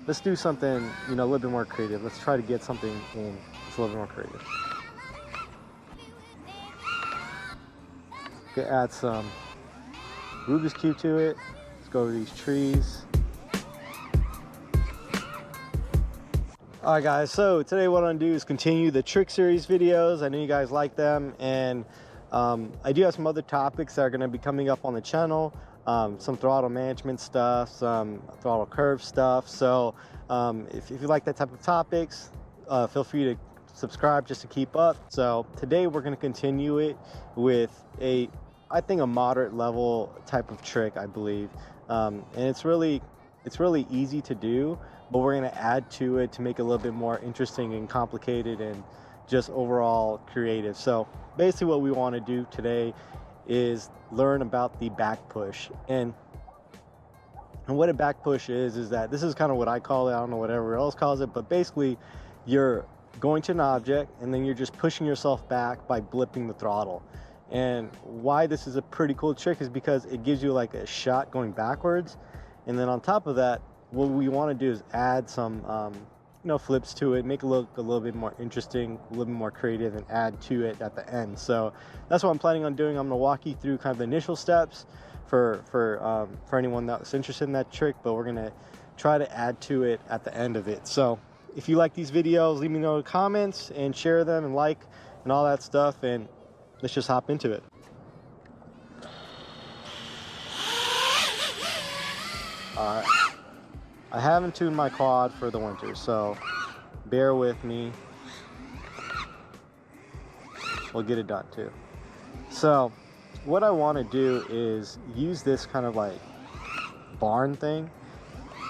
let's do something, you know, a little bit more creative. Let's try to get something in that's a little bit more creative. Okay, add some Rubik's Cube to it. Let's go over these trees. All right guys, so today what I'm gonna do is continue the trick series videos. I know you guys like them, and I do have some other topics that are gonna be coming up on the channel. Some throttle management stuff, some throttle curve stuff. So if you like that type of topics, feel free to subscribe just to keep up. So today we're going to continue it with I think a moderate level type of trick, I believe. And it's really easy to do, but we're going to add to it to make it a little bit more interesting and complicated and just overall creative. So basically what we want to do today is learn about the back push. And what a back push is that this is kind of what I call it. I don't know what everyone else calls it, but basically you're going to an object and then you're just pushing yourself back by blipping the throttle. And why this is a pretty cool trick is because it gives you like a shot going backwards, and then on top of that, what we want to do is add some you know, flips to it, make it look a little bit more interesting, a little bit more creative, and add to it at the end. So that's what I'm planning on doing. I'm going to walk you through kind of the initial steps for anyone that's interested in that trick, but we're going to try to add to it at the end of it. So if you like these videos, leave me know in the comments and share them and like and all that stuff, and let's just hop into it. All right. I haven't tuned my quad for the winter, so bear with me. We'll get it done too. So what I want to do is use this kind of like barn thing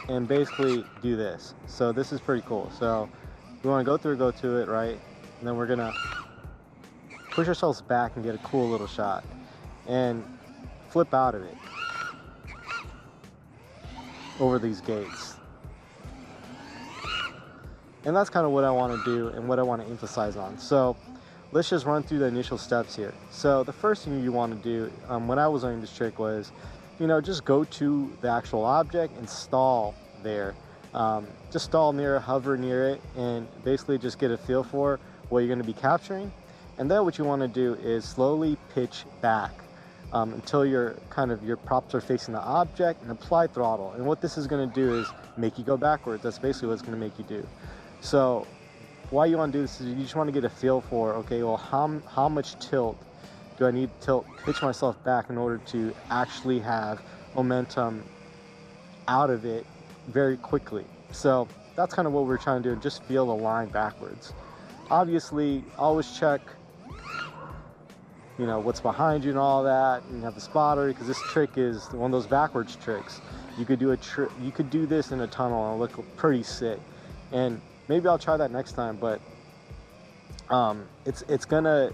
and basically do this. So this is pretty cool. So we want to go to it, right? And then we're gonna push ourselves back and get a cool little shot and flip out of it over these gates. And that's kind of what I want to do and what I want to emphasize on. So let's just run through the initial steps here. So the first thing you want to do when I was learning this trick was, you know, just go to the actual object and stall there. Just stall near it, hover near it, and basically just get a feel for what you're going to be capturing. And then what you want to do is slowly pitch back until your props are facing the object, and apply throttle. And what this is going to do is make you go backwards. That's basically what it's going to make you do. So why you want to do this is you just want to get a feel for, okay, well, how much tilt do I need to pitch myself back in order to actually have momentum out of it very quickly. So that's kind of what we're trying to do, just feel the line backwards. Obviously, always check, you know, what's behind you and all that, and you have the spotter, because this trick is one of those backwards tricks. You could do this in a tunnel and look pretty sick. And maybe I'll try that next time, but it's gonna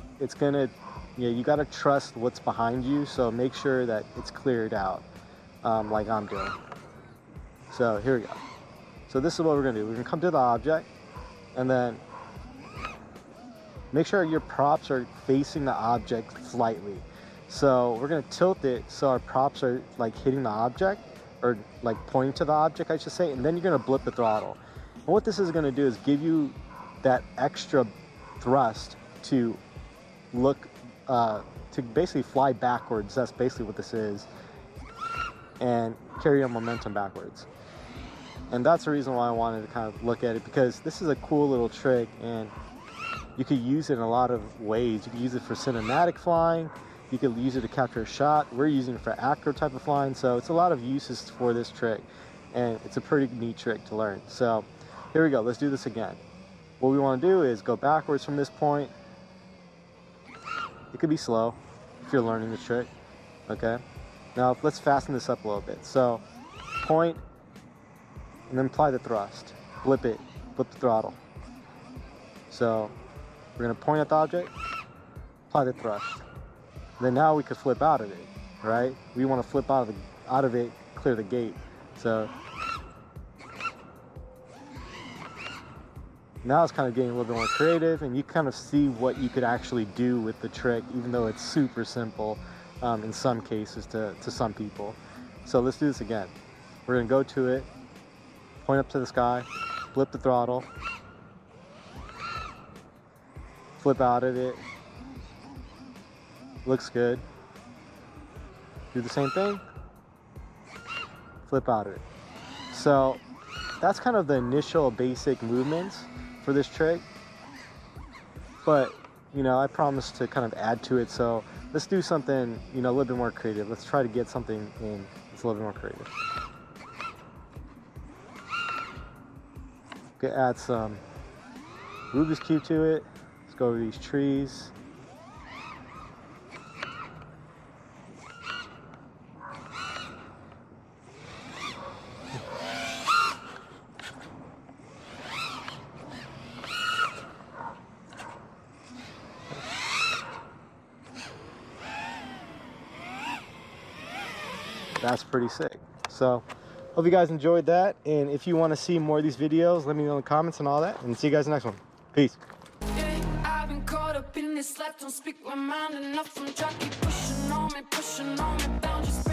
yeah, you gotta trust what's behind you, so make sure that it's cleared out, like I'm doing. So here we go. So this is what we're gonna do. We're gonna come to the object, and then make sure your props are facing the object slightly. So we're gonna tilt it so our props are like hitting the object, or like pointing to the object, I should say, and then you're gonna blip the throttle. And what this is gonna do is give you that extra thrust to look, to basically fly backwards. That's basically what this is, and carry your momentum backwards. And that's the reason why I wanted to kind of look at it, because this is a cool little trick, and you could use it in a lot of ways. You could use it for cinematic flying. You could use it to capture a shot. We're using it for acro type of flying. So it's a lot of uses for this trick, and it's a pretty neat trick to learn. So here we go. Let's do this again. What we want to do is go backwards from this point. It could be slow if you're learning the trick. Okay. Now let's fasten this up a little bit. So point, and then apply the thrust. Blip it. Blip the throttle. So we're going to point at the object, apply the thrust. Then now we could flip out of it, right? We want to flip out of it, clear the gate. So now it's kind of getting a little bit more creative, and you kind of see what you could actually do with the trick, even though it's super simple in some cases to some people. So let's do this again. We're going to go to it, point up to the sky, flip the throttle, flip out of it. Looks good. Do the same thing, flip out of it. So that's kind of the initial basic movements for this trick. But, you know, I promised to kind of add to it. So let's do something, you know, a little bit more creative. Let's try to get something in that's a little bit more creative. Okay, add some Rubik's Cube to it. Let's go over these trees. That's pretty sick. So hope you guys enjoyed that, and if you want to see more of these videos, let me know in the comments and all that, and see you guys in the next one. Peace. I've been caught up in this life, don't speak my mind enough. I'm trying to keep pushing on me, boundaries.